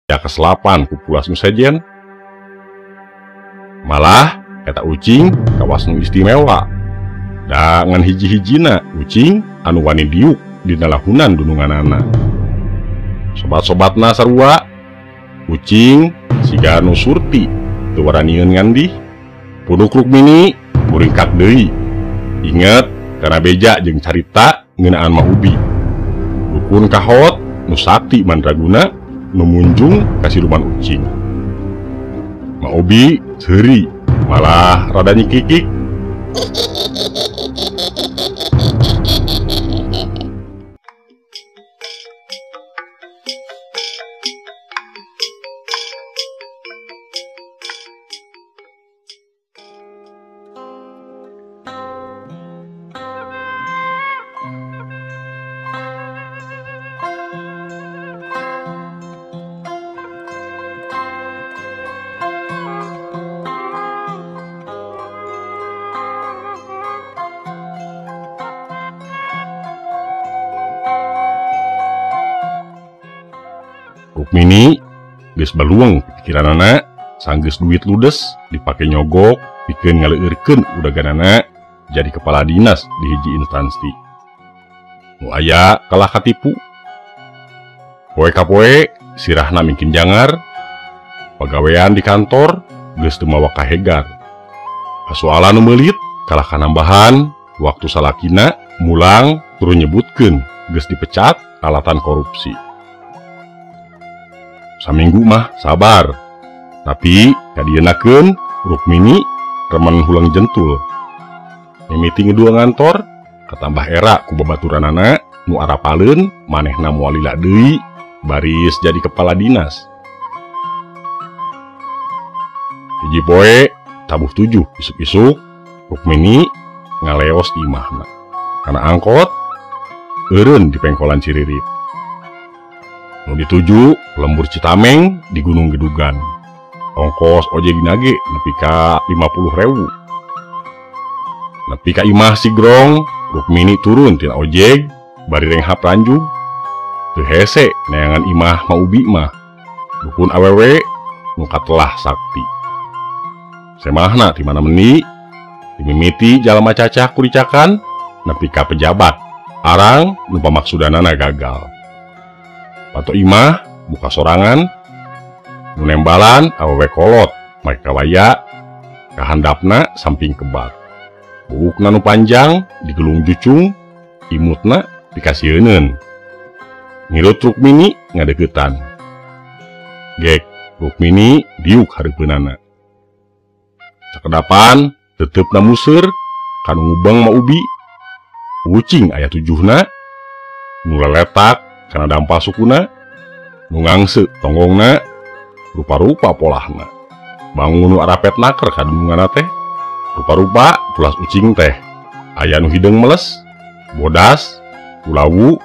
ya keselapan pupulas nu sejen. Malah eta ucing kawas nu istimewa. Da ngan hiji-hijina ucing anu wani diuk dina lahunan dununganana. Sobat-sobatna sarua, ucing siga anu surti teu waranieun ngandih. Punduk Rukmini muringkak deui. Inget kana beja jeung carita ngeunaan Mah Ubi. Dukun kahot nu sakti mandraguna nu munjung ka siluman ucing. Mah Ubi seuri malah rada nyikikik. Rukmini geus balueng pikiranana sanggeus duit ludes dipake nyogok pikeun ngaleueurkeun udaganana jadi kepala dinas di hiji instansi. Nu aya kalah katipu. Poe ka poe sirahna mingkin jangar. Pagawean di kantor geus teu mawa kahegar. Pasoalan nu meulit kalah kanambahan waktu salakina mulang turu nyebutkeun geus dipecat alatan korupsi. Saminggu mah sabar, tapi kadienakeun Rukmini remen hulang jentul. Mimiti ngedua ngantor, katambah era ku babaturanana nu arapaleun manehna moal lila deui baris jadi kepala dinas. Hiji poe tabuh 7 isuk-isuk Rukmini ngaleos di imahna. Kana angkot eureun di pengkolan Ciririt. Nu dituju lembur Citameng di Gunung Gedugan. Ongkos ojegna ge nepi ka 50.000. Nepi ka imah Sigrong, Rukmini turun tina ojeg bari renghap ranjug. Teu hese neangan imah Mah Ubi mah. Dukun awewe nu katelah sakti. Semahna ti mana meuni dimimiti jalma cacah kuricakan nepi ka pejabat. Arang nu pamaksudanana gagal. Pato imah buka sorangan, nu nembalan awewe kolot, make kawaya, kahandapna samping kebak. Buukna nu panjang digelung jucung, imutna dikasieun. Ngirut Rukmini ngadeukeutan. Gek Rukmini diuk hareupeunana. Sakedapan teteupna museur kanu ngubeng Mah Ubi. Ucing aya 7na, nu leletak kana dampal sukuna, nu ngangse tonggongna, rupa-rupa polahna. Bangun nu arapet naker kadunungana teh, rupa-rupa tulas ucing teh. Aya nu hideung meles, bodas, ulawu,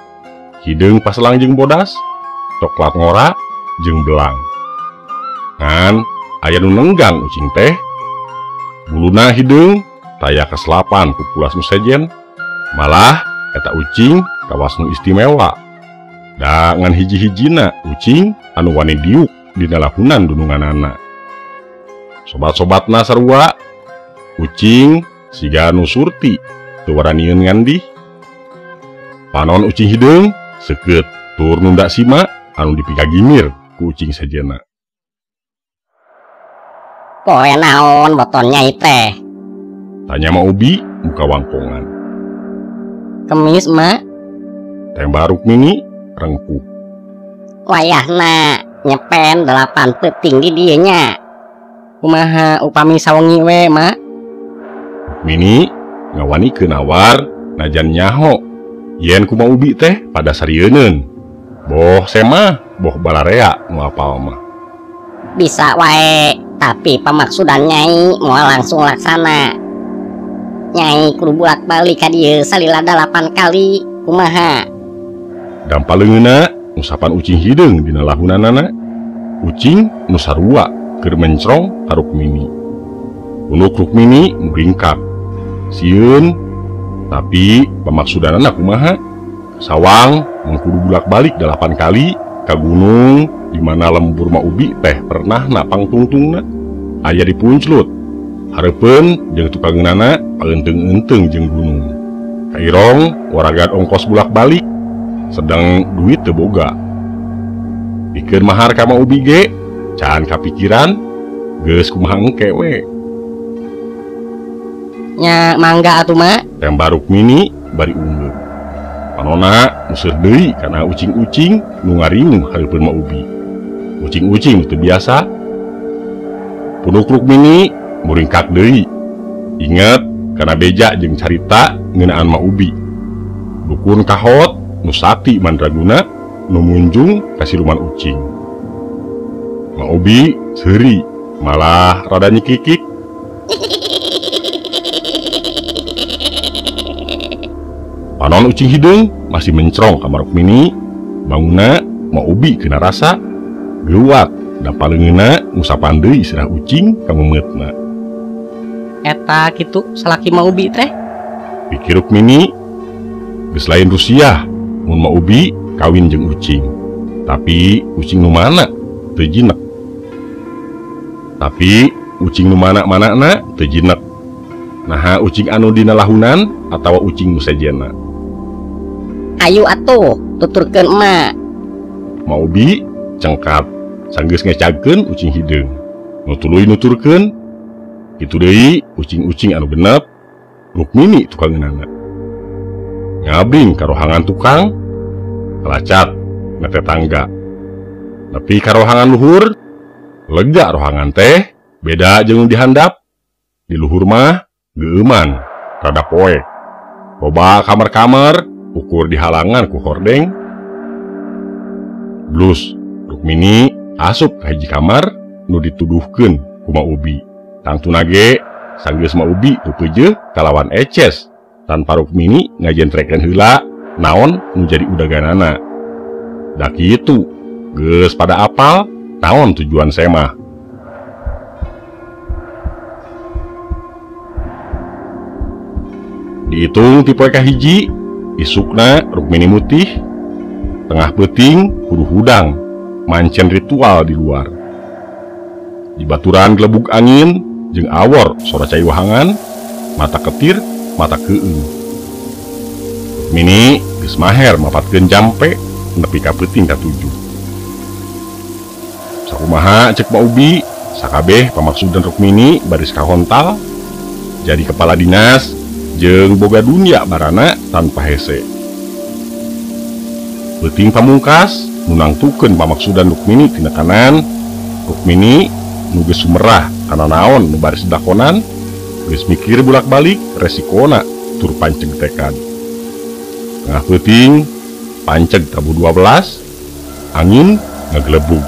hideung paselang jeung bodas, coklat ngora jeung belang. Ngan aya nu nenggang ucing teh, buluna hideung taya keselapan pupulas nu sejen. Malah eta ucing kawas nu istimewa. Da ngan hiji-hijina ucing anu wani diuk dina lahunan dununganana. Sobat-sobatna sarua, ucing siga anu surti teu waranieun ngandih. Panon ucing hideung seukeut tur nunda sima anu dipigagimir ku ucing sejenna. Poe naon boton nyai teh? Tanya Mah Ubi muka wangkongan. Kemis mak. Tembak Rukmini rengkuh. Wayahna nyepen 8 peuting di dieu nya. Kumaha upami sawengi we mak? Rukmini ngawanikeun nawar najan nyaho yen ku Mah Ubi teh pada sarieunun. Boh semah boh balarea nu apal mah. Bisa wae, tapi pamaksudan nyai moal langsung laksana. Nyai kudu bolak-balik ka dieu salila 8 kali. Kumaha? Dampaleungeuna usapan ucing hideung dina lahunanana. Ucing nu sarua keur mencrong ka Rukmini. Punduk Rukmini muringkak. Sieun, tapi pamaksudanana kumaha? Sawang mun kudu bolak-balik 8 kali ka gunung di mana lembur Ma Ubi teh pernah napang tungtungna aya di Punclut. Hareupeun jeung tukangeunana paenteng-enteng jeung gunung. Kairong waragan ongkos bulak-balik, sedang duit teu boga. Pikeun mahar ka Ma Ubi ge can kapikiran geus kumaha engke we. Nya mangga atuh Ma. Tembak Rukmini bari unggul. Panona museur deui kana ucing-ucing nu ngaringu hareupeun Ma Ubi. Ucing-ucing teu biasa. Punuk Rukmini muringkak deui. Inget kana beja jeung carita ngeunaan Ma Ubi. Dukun kahot nu sakti mandraguna nu munjung ka siluman ucing. Ma Ubi seuri malah rada nyikikik. Panon ucing hideung masih mencrong kamar Rukmini. Bangunna Ma Ubi kena rasa geuwat da paleungeunna ngusapan deui sirah ucing ka memetna. Eta kitu salaki Ma Ubi teh. Pikir Rukmini, geus lain Rusia mun Ma Ubi kawin jeung ucing. Tapi ucing nu mana teu jinek. Tapi ucing nu mana-manana teu jinek. Naha ucing anu dina lahunan atawa ucing nu sejenna. Ayu atuh tuturkeun emak. Ma Ubi cengkat sanggeus ngecagkeun ucing hideung. Nu tuluy nuturkeun, kitu deui ucing-ucing anu genep Rukmini tukangeunana. Ngabring ka rohangan tukang, kalacat nete tangga. Nepi ka rohangan luhur, lega rohangan teh beda jeung nu dihandap. Di luhur mah geuman rada poe. Loba kamar-kamar ukur di halangan ku hordeng. Blus Rukmini asup ka hiji kamar nu dituduhkeun ku Ma Ubi. Tangtuna ge sanggeus Ma Ubi teu peujeuh kalawan eces tanpa Rukmini ngajentrekeun heula naon nu jadi udaganana. Da kitu geus pada apal naon tujuan semah. Dihitung ti poe kahiji, isukna Rukmini mutih, tengah peuting kudu hudang, mancen ritual di luar. Di baturan gelebug angin jeung awor sora cai wahangan, mata ketir, mata keueung. Rukmini geus maher mapatkeun jampe nepi ka peuting katujuh. Sakumaha cek Ma Ubi, sakabeh pamaksudan Rukmini baris kahontal jadi kepala dinas jeung boga dunya barana tanpa hese. Peuting pamungkas nu nangtukeun pamaksudan Rukmini tina kanan. Rukmini nu geus sumerah kana naon nu baris dakonan, geus mikir bulak-balik resikona tur panceg tekad. Tengah peuting panceg tabu 12, angin ngagelebug.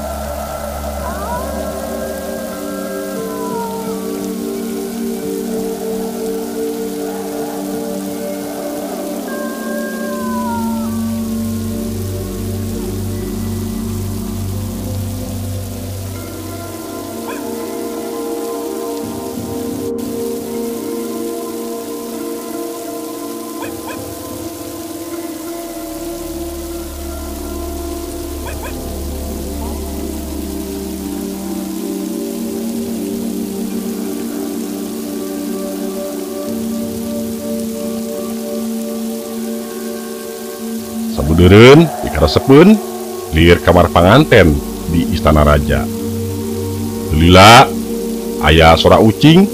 Sabudeureun dikaresepeun lir kamar panganten di istana raja. Lila aya sora ucing,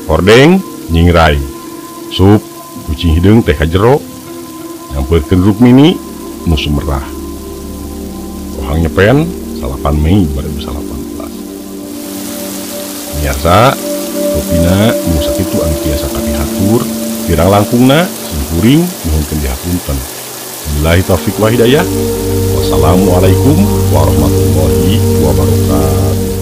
hordeng nyingrai, sup ucing hideung teh ka jero, nyampeurkeun Rukmini nu sumerah. Rohang nyepen 8 Mei 2018. Biasa rupina nu sakitu anu tiasa kapihatur kirang langkungna simkuring nuhunkeun dihapunten. Billahi taufiq wa hidayah. Wassalamualaikum warahmatullahi wabarakatuh.